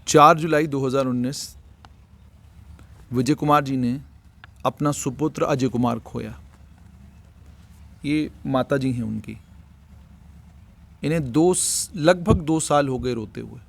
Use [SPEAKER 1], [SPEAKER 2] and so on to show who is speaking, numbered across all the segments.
[SPEAKER 1] 4 जुलाई 2019 विजय कुमार जी ने अपना सुपुत्र अजय कुमार खोया। ये माता जी हैं उनकी। इन्हें लगभग 2 साल हो गए रोते हुए।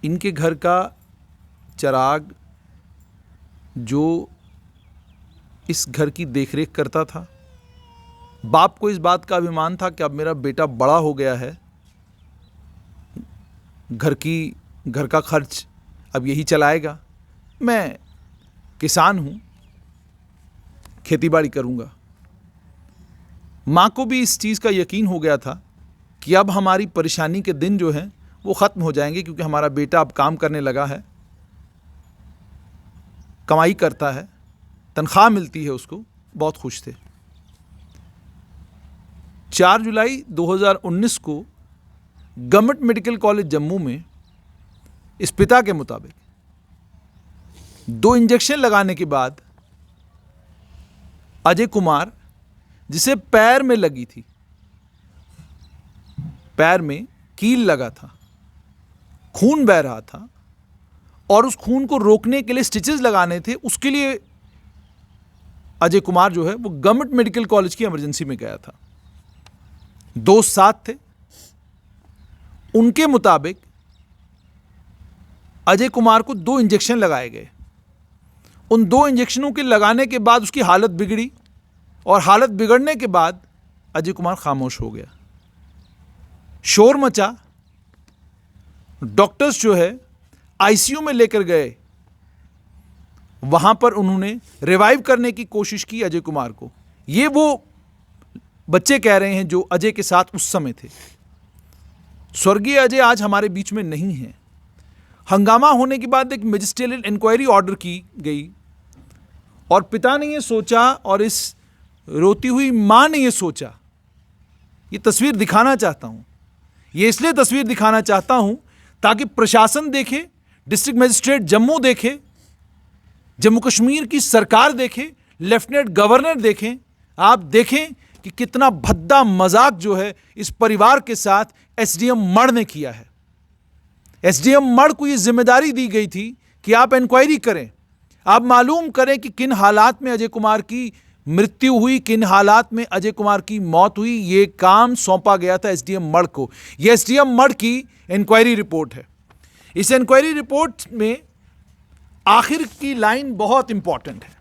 [SPEAKER 1] इनके घर का चिराग जो इस घर की देखरेख करता था, बाप को इस बात का अभिमान था कि अब मेरा बेटा बड़ा हो गया है, घर का खर्च अब यही चलाएगा, मैं किसान हूँ, खेतीबाड़ी करूँगा। माँ को भी इस चीज़ का यकीन हो गया था कि अब हमारी परेशानी के दिन जो हैं वो ख़त्म हो जाएंगे, क्योंकि हमारा बेटा अब काम करने लगा है, कमाई करता है, तनख्वाह मिलती है उसको। बहुत खुश थे। 4 जुलाई 2019 को गवर्नमेंट मेडिकल कॉलेज जम्मू में इस पिता के मुताबिक 2 इंजेक्शन लगाने के बाद अजय कुमार, जिसे पैर में लगी थी, पैर में कील लगा था, खून बह रहा था और उस खून को रोकने के लिए स्टिचेस लगाने थे, उसके लिए अजय कुमार जो है वो गवर्नमेंट मेडिकल कॉलेज की इमरजेंसी में गया था। 2 साथ थे। उनके मुताबिक अजय कुमार को 2 इंजेक्शन लगाए गए। उन 2 इंजेक्शनों के लगाने के बाद उसकी हालत बिगड़ी और हालत बिगड़ने के बाद अजय कुमार खामोश हो गया। शोर मचा। डॉक्टर्स जो है आईसीयू में लेकर गए। वहां पर उन्होंने रिवाइव करने की कोशिश की अजय कुमार को। ये वो बच्चे कह रहे हैं जो अजय के साथ उस समय थे। स्वर्गीय अजय आज हमारे बीच में नहीं है। हंगामा होने के बाद एक मैजिस्ट्रियल इंक्वायरी ऑर्डर की गई और पिता ने ये सोचा और इस रोती हुई मां ने ये सोचा। ये तस्वीर दिखाना चाहता हूं। ये इसलिए तस्वीर दिखाना चाहता हूं ताकि प्रशासन देखे, डिस्ट्रिक्ट मजिस्ट्रेट जम्मू देखे, जम्मू कश्मीर की सरकार देखे, लेफ्टिनेंट गवर्नर देखें। आप देखें कि कितना भद्दा मजाक जो है इस परिवार के साथ एसडीएम मड़ ने किया है। एसडीएम मड़ को यह जिम्मेदारी दी गई थी कि आप इंक्वायरी करें, आप मालूम करें कि किन हालात में अजय कुमार की मृत्यु हुई, किन हालात में अजय कुमार की मौत हुई। यह काम सौंपा गया था एसडीएम मड़ को। यह एसडीएम मड़ की इंक्वायरी रिपोर्ट है। इस इंक्वायरी रिपोर्ट में आखिर की लाइन बहुत इंपॉर्टेंट है।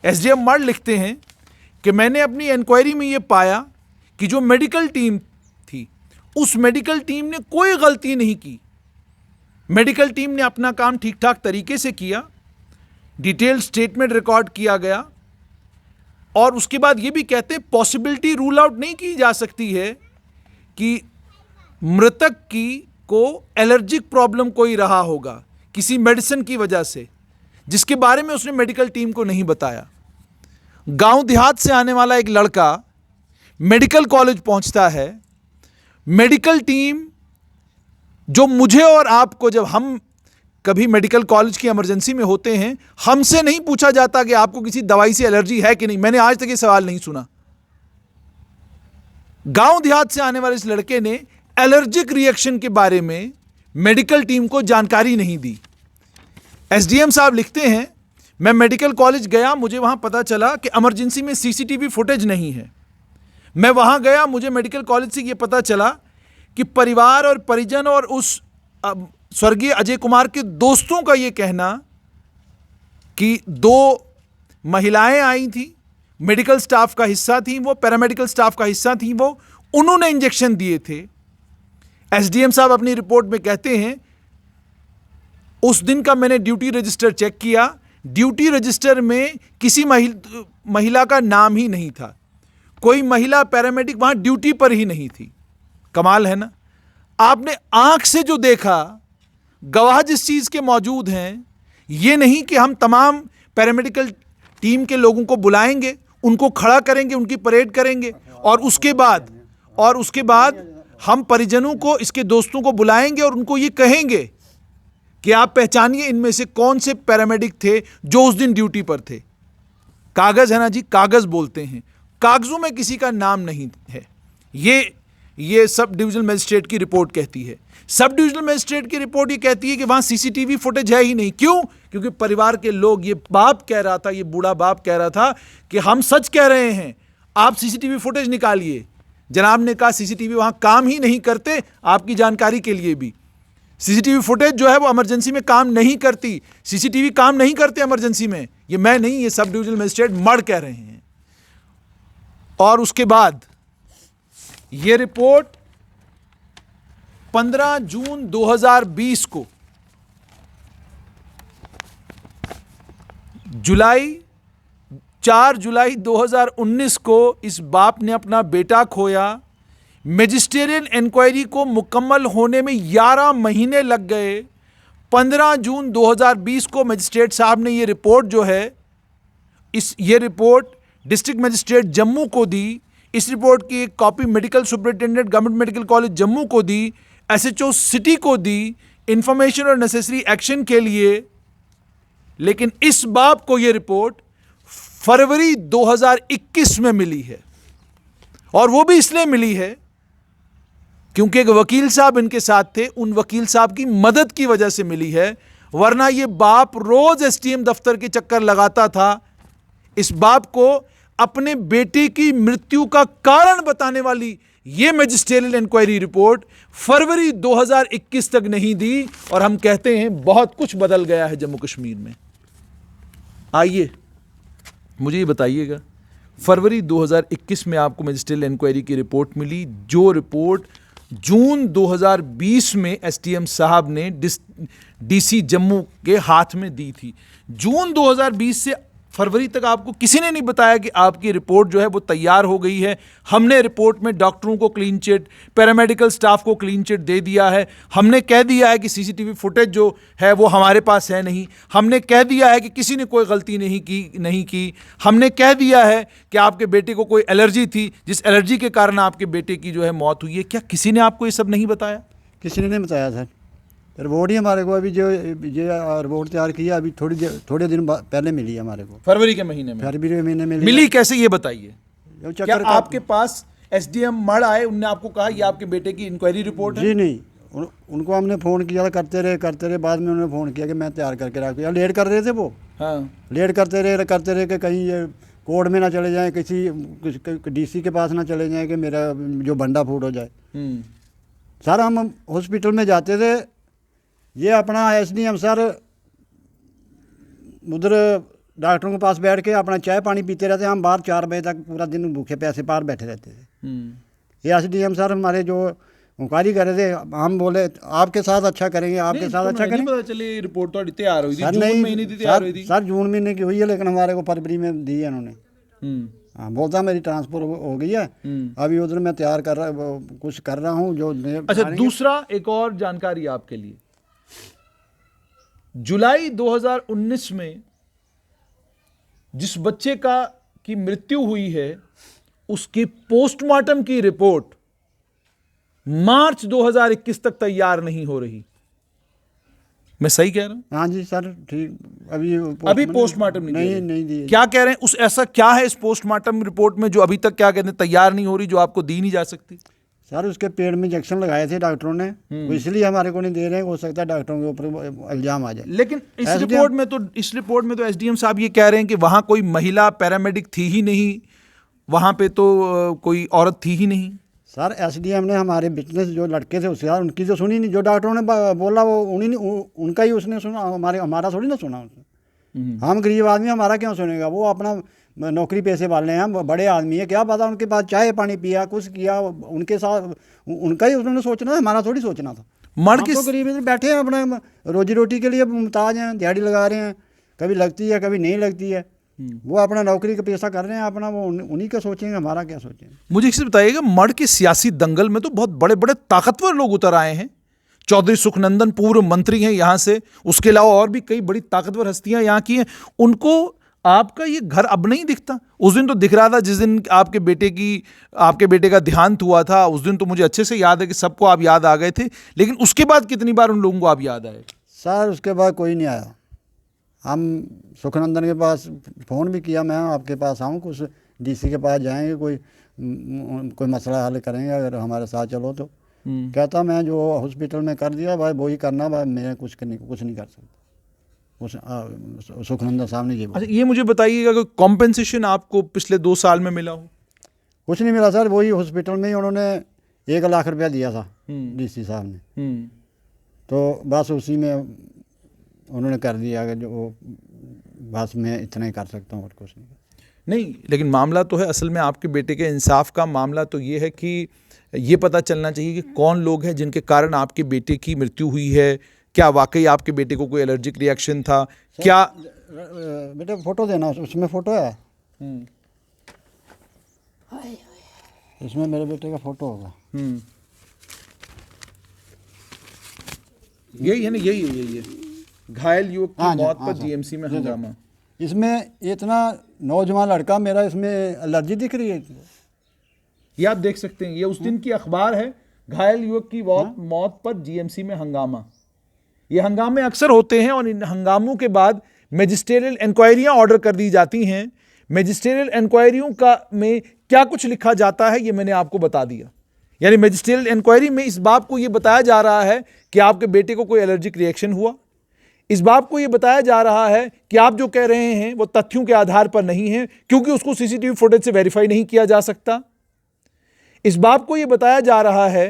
[SPEAKER 1] एसडीएम मड़ लिखते हैं कि मैंने अपनी इंक्वायरी में यह पाया कि जो मेडिकल टीम थी, उस मेडिकल टीम ने कोई गलती नहीं की। मेडिकल टीम ने अपना काम ठीक ठाक तरीके से किया। डिटेल स्टेटमेंट रिकॉर्ड किया गया और उसके बाद यह भी कहते हैं पॉसिबिलिटी रूल आउट नहीं की जा सकती है कि मृतक को एलर्जिक प्रॉब्लम कोई रहा होगा किसी मेडिसिन की वजह से, जिसके बारे में उसने मेडिकल टीम को नहीं बताया। गांव देहात से आने वाला एक लड़का मेडिकल कॉलेज पहुंचता है। मेडिकल टीम जो मुझे और आपको, जब हम कभी मेडिकल कॉलेज की इमरजेंसी में होते हैं, हमसे नहीं पूछा जाता कि आपको किसी दवाई से एलर्जी है कि नहीं। मैंने आज तक ये सवाल नहीं सुना। गांव देहात से आने वाले इस लड़के ने एलर्जिक रिएक्शन के बारे में मेडिकल टीम को जानकारी नहीं दी। एसडीएम साहब लिखते हैं, मैं मेडिकल कॉलेज गया, मुझे वहां पता चला कि इमरजेंसी में सीसीटीवी फुटेज नहीं है। मैं वहां गया, मुझे मेडिकल कॉलेज से यह पता चला कि परिवार और परिजन और उस स्वर्गीय अजय कुमार के दोस्तों का यह कहना कि 2 महिलाएं आई थी, मेडिकल स्टाफ का हिस्सा थी, वो पैरामेडिकल स्टाफ का हिस्सा थी, वो उन्होंने इंजेक्शन दिए थे। एसडीएम साहब अपनी रिपोर्ट में कहते हैं, उस दिन का मैंने ड्यूटी रजिस्टर चेक किया, ड्यूटी रजिस्टर में किसी महिला का नाम ही नहीं था। कोई महिला पैरामेडिक वहां ड्यूटी पर ही नहीं थी। कमाल है ना। आपने आंख से जो देखा, गवाह जिस चीज के मौजूद हैं, यह नहीं कि हम तमाम पैरामेडिकल टीम के लोगों को बुलाएंगे, उनको खड़ा करेंगे, उनकी परेड करेंगे और उसके बाद हम परिजनों को, इसके दोस्तों को बुलाएंगे और उनको ये कहेंगे कि आप पहचानिए इनमें से कौन से पैरामेडिक थे जो उस दिन ड्यूटी पर थे। कागज है ना जी, कागज बोलते हैं, कागजों में किसी का नाम नहीं है। ये ये सब डिविजनल मजिस्ट्रेट की रिपोर्ट कहती है। सब डिविजनल मजिस्ट्रेट की रिपोर्ट ये कहती है कि वहां सीसीटीवी फुटेज है ही नहीं। क्यों? क्योंकि परिवार के लोग, ये बाप कह रहा था, ये बूढ़ा बाप कह रहा था कि हम सच कह रहे हैं, आप सीसीटीवी फुटेज निकालिए। जनाब ने कहा सीसीटीवी वहां काम ही नहीं करते। आपकी जानकारी के लिए भी, सीसीटीवी फुटेज जो है वो इमरजेंसी में काम नहीं करती। सीसीटीवी काम नहीं करते इमरजेंसी में। ये मैं नहीं, ये सब डिविजनल मजिस्ट्रेट मर्ड कह रहे हैं। और उसके बाद ये रिपोर्ट 15 जून 2020 को, 4 जुलाई 2019 को इस बाप ने अपना बेटा खोया। मैजिस्ट्रियल इंक्वायरी को मुकम्मल होने में 11 महीने लग गए। 15 जून 2020 को मजिस्ट्रेट साहब ने ये रिपोर्ट जो है, ये रिपोर्ट डिस्ट्रिक्ट मजिस्ट्रेट जम्मू को दी। इस रिपोर्ट की एक copy medical superintendent government medical college Jammu को दी, एसएचओ सिटी को दी इंफॉर्मेशन और नेसेसरी एक्शन के लिए। लेकिन इस बाप को यह रिपोर्ट फरवरी 2021 में मिली है, और वो भी इसलिए मिली है क्योंकि एक वकील साहब इनके साथ थे। उन वकील साहब की मदद की वजह से मिली है, वरना यह बाप रोज एसडीएम दफ्तर के चक्कर लगाता था। इस बाप को अपने बेटे की मृत्यु का कारण बताने वाली यह मैजिस्ट्रियल इंक्वायरी रिपोर्ट फरवरी 2021 तक नहीं दी, और हम कहते हैं बहुत कुछ बदल गया है जम्मू कश्मीर में। आइए मुझे ये बताइएगा, फरवरी 2021 में आपको मैजिस्ट्रियल इंक्वायरी की रिपोर्ट मिली, जो रिपोर्ट जून 2020 में एसडीएम साहब ने डीसी जम्मू के हाथ में दी थी। जून 2020 से फरवरी तक आपको किसी ने नहीं बताया कि आपकी रिपोर्ट जो है वो तैयार हो गई है। हमने रिपोर्ट में डॉक्टरों को क्लीन चिट, पैरामेडिकल स्टाफ को क्लीन चिट दे दिया है। हमने कह दिया है कि सीसीटीवी फुटेज जो है वो हमारे पास है नहीं। हमने कह दिया है कि किसी ने कोई गलती नहीं की। हमने कह दिया है कि आपके बेटे को कोई एलर्जी थी, जिस एलर्जी के कारण आपके बेटे की जो है मौत हुई है। क्या किसी ने आपको ये सब नहीं बताया?
[SPEAKER 2] किसी ने नहीं बताया सर। रिपोर्ट ही हमारे को अभी जो रिपोर्ट तैयार किया अभी थोड़े दिन पहले मिली है हमारे को,
[SPEAKER 1] फरवरी के महीने में।
[SPEAKER 2] फरवरी के महीने में
[SPEAKER 1] मिली कैसे, ये बताइए। क्या आपके
[SPEAKER 2] का
[SPEAKER 1] पास एसडीएम मड़ आए, उनने आपको कहा ये आपके बेटे की इंक्वायरी रिपोर्ट है?
[SPEAKER 2] जी नहीं, उनको हमने फ़ोन किया था, करते रहे। बाद में उन्होंने फ़ोन किया कि मैं तैयार करके रख दिया। लेट कर रहे थे वो। हाँ, लेट करते रहे कि कहीं ये कोर्ट में ना चले जाएं, किसी डीसी के पास ना चले जाएं कि मेरा जो बंडा फूट हो जाए। सर हम हॉस्पिटल में जाते थे, ये अपना एसडीएम सर उधर डॉक्टरों के पास बैठ के अपना चाय पानी पीते रहते। हम बाहर 4 बजे तक पूरा दिन भूखे प्यासे बाहर बैठे रहते थे। ये एसडीएम सर हमारे जो इंक्वायरी कर रहे थे, हम बोले आपके साथ अच्छा करेंगे, आपके साथ अच्छा करेंगे।
[SPEAKER 1] पता चले रिपोर्ट तो तैयार हुई थी, जून महीने की तैयार हुई थी।
[SPEAKER 2] सर जून महीने की हुई है, लेकिन हमारे को फरवरी में दी है उन्होंने। हाँ, बोलता मेरी ट्रांसफर हो गई है, अभी उधर मैं तैयार कुछ कर रहा हूँ जो।
[SPEAKER 1] अच्छा, दूसरा एक और जानकारी आपके लिए, जुलाई 2019 में जिस बच्चे की मृत्यु हुई है, उसकी पोस्टमार्टम की रिपोर्ट मार्च 2021 तक तैयार नहीं हो रही। मैं सही कह रहा हूं?
[SPEAKER 2] हाँ जी सर, ठीक।
[SPEAKER 1] अभी पोस्टमार्टम
[SPEAKER 2] नहीं दी।
[SPEAKER 1] क्या कह रहे हैं? ऐसा क्या है इस पोस्टमार्टम रिपोर्ट में जो अभी तक क्या कहते हैं तैयार नहीं हो रही, जो आपको दी नहीं जा सकती?
[SPEAKER 2] सर उसके पेड़ में इंजेक्शन लगाए थे डॉक्टरों ने, वो इसलिए हमारे को नहीं दे रहे हैं। हो सकता है डॉक्टरों के ऊपर इल्जाम आ जाए।
[SPEAKER 1] लेकिन इस रिपोर्ट में तो एसडीएम साहब ये कह रहे हैं कि वहां कोई महिला पैरामेडिक थी ही नहीं, वहां पे तो कोई औरत थी ही नहीं।
[SPEAKER 2] सर एसडीएम ने हमारे बिजनेस जो लड़के थे उससे उनकी तो सुनी नहीं, जो डॉक्टरों ने बोला वो उनका ही उसने सुना, हमारा थोड़ी ना सुना उसने। हम गरीब आदमी, हमारा क्यों सुनेगा? वो अपना नौकरी पैसे वाले हैं, बड़े आदमी है, क्या पता उनके पास चाय पानी पिया, कुछ किया, उनके साथ उनका ही उन्होंने सोचना था, हमारा थोड़ी सोचना था। हम तो गरीब बैठे हैं, अपना रोजी रोटी के लिए मुमताज हैं, दिहाड़ी लगा रहे हैं, कभी लगती है कभी नहीं लगती है। वो अपना नौकरी का पैसा कर रहे हैं अपना, वो उन्हीं का सोचेंगे, हमारा क्या सोचेंगे।
[SPEAKER 1] मुझे इससे बताइएगा, मड़ के सियासी दंगल में तो बहुत बड़े बड़े ताकतवर लोग उतर आए हैं। चौधरी सुखनंदन पूर्व मंत्री हैं यहाँ से, उसके अलावा और भी कई बड़ी ताकतवर हस्तियां यहाँ की हैं। उनको आपका ये घर अब नहीं दिखता? उस दिन तो दिख रहा था, जिस दिन आपके बेटे का देहांत हुआ था, उस दिन तो मुझे अच्छे से याद है कि सबको आप याद आ गए थे। लेकिन उसके बाद कितनी बार उन लोगों को आप याद आए?
[SPEAKER 2] सर उसके बाद कोई नहीं आया। हम सुखनंदन के पास फ़ोन भी किया, मैं आपके पास आऊँ, कुछ डीसी के पास जाएंगे, कोई कोई मसला हल करेंगे अगर हमारे साथ चलो तो। कहता मैं जो हॉस्पिटल में कर दिया भाई वही करना, भाई मैं कुछ नहीं कर सकता। सुखनंदन साहब ने ये बोला।
[SPEAKER 1] अच्छा, ये मुझे बताइएगा कि कॉम्पेंसेशन आपको पिछले 2 साल में मिला हो?
[SPEAKER 2] कुछ नहीं मिला सर, वही हॉस्पिटल में ही उन्होंने 1 लाख रुपया दिया था डीसी साहब ने, तो बस उसी में उन्होंने कर दिया कि जो बस मैं इतना ही कर सकता हूँ और कुछ नहीं।
[SPEAKER 1] लेकिन मामला तो है असल में आपके बेटे के इंसाफ का मामला तो ये है कि ये पता चलना चाहिए कि कौन लोग हैं जिनके कारण आपके बेटे की मृत्यु हुई है। क्या वाकई आपके बेटे को कोई एलर्जिक रिएक्शन था? क्या
[SPEAKER 2] बेटे फोटो देना, उसमें फोटो है, इसमें मेरे बेटे का फोटो होगा।
[SPEAKER 1] यही है ना, यही है घायल युवक की मौत पर जीएमसी में हंगामा।
[SPEAKER 2] इसमें इतना नौजवान लड़का, मेरा इसमें एलर्जी दिख रही है।
[SPEAKER 1] ये आप देख सकते हैं, ये उस दिन की अखबार है, घायल युवक की मौत पर जीएमसी में हंगामा। ये हंगामे अक्सर होते हैं और इन हंगामों के बाद मैजिस्ट्रियल इंक्वायरियां ऑर्डर कर दी जाती हैं। मैजिस्ट्रियल इंक्वायरियों का में क्या कुछ लिखा जाता है ये मैंने आपको बता दिया। यानी मैजिस्ट्रियल इंक्वायरी में इस बात को ये बताया जा रहा है कि आपके बेटे को कोई एलर्जिक रिएक्शन हुआ। इस बात को ये बताया जा रहा है कि आप जो कह रहे हैं वो तथ्यों के आधार पर नहीं है, क्योंकि उसको सीसीटीवी फुटेज से वेरीफाई नहीं किया जा सकता। इस बात को ये बताया जा रहा है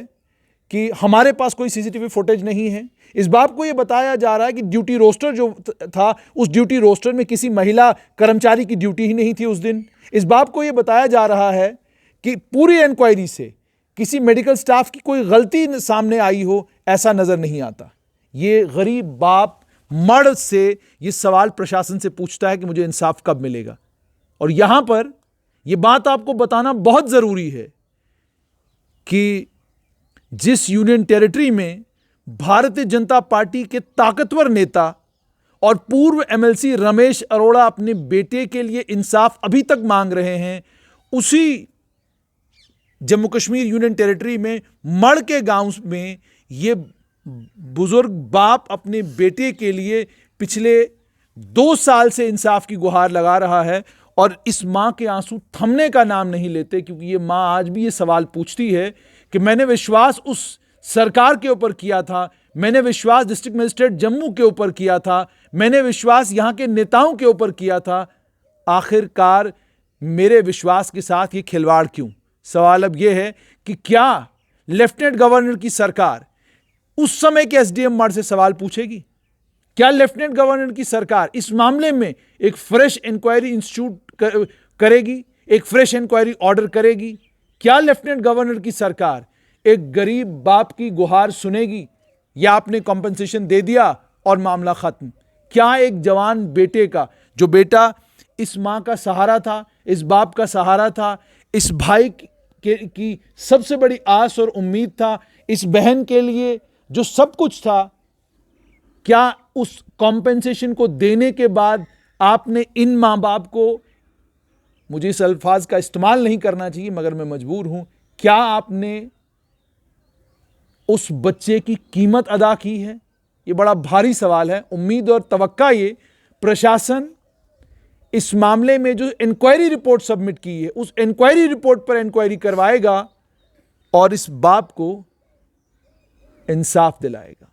[SPEAKER 1] कि हमारे पास कोई सीसीटीवी फुटेज नहीं है। इस बात को ये बताया जा रहा है कि ड्यूटी रोस्टर जो था उस ड्यूटी रोस्टर में किसी महिला कर्मचारी की ड्यूटी ही नहीं थी उस दिन। इस बात को ये बताया जा रहा है कि पूरी इंक्वायरी से किसी मेडिकल स्टाफ की कोई गलती सामने आई हो, ऐसा नजर नहीं आता। ये गरीब बाप मर्द से ये सवाल प्रशासन से पूछता है कि मुझे इंसाफ कब मिलेगा। और यहां पर यह बात आपको बताना बहुत जरूरी है कि जिस यूनियन टेरिटरी में भारतीय जनता पार्टी के ताकतवर नेता और पूर्व एमएलसी रमेश अरोड़ा अपने बेटे के लिए इंसाफ अभी तक मांग रहे हैं, उसी जम्मू कश्मीर यूनियन टेरिटरी में मड़ के गांव में ये बुजुर्ग बाप अपने बेटे के लिए पिछले 2 साल से इंसाफ की गुहार लगा रहा है। और इस मां के आंसू थमने का नाम नहीं लेते, क्योंकि ये मां आज भी ये सवाल पूछती है कि मैंने विश्वास उस सरकार के ऊपर किया था, मैंने विश्वास डिस्ट्रिक्ट मजिस्ट्रेट जम्मू के ऊपर किया था, मैंने विश्वास यहां के नेताओं के ऊपर किया था, आखिरकार मेरे विश्वास के साथ ये खिलवाड़ क्यों? सवाल अब यह है कि क्या लेफ्टिनेंट गवर्नर की सरकार उस समय के एसडीएम मर्ड से सवाल पूछेगी? क्या लेफ्टिनेंट गवर्नर की सरकार इस मामले में एक फ्रेश इंक्वायरी इंस्टीट्यूट करेगी, एक फ्रेश इंक्वायरी ऑर्डर करेगी? क्या लेफ्टिनेंट गवर्नर की सरकार एक गरीब बाप की गुहार सुनेगी, या आपने कॉम्पेंसेशन दे दिया और मामला खत्म? क्या एक जवान बेटे का, जो बेटा इस मां का सहारा था, इस बाप का सहारा था, इस भाई की सबसे बड़ी आस और उम्मीद था, इस बहन के लिए जो सब कुछ था, क्या उस कॉम्पेंसेशन को देने के बाद आपने इन मां बाप को, मुझे इस अल्फाज का इस्तेमाल नहीं करना चाहिए मगर मैं मजबूर हूं, क्या आपने उस बच्चे की कीमत अदा की है? यह बड़ा भारी सवाल है। उम्मीद और तवक्का ये प्रशासन इस मामले में जो इंक्वायरी रिपोर्ट सबमिट की है उस इंक्वायरी रिपोर्ट पर इंक्वायरी करवाएगा और इस बाप को इंसाफ दिलाएगा।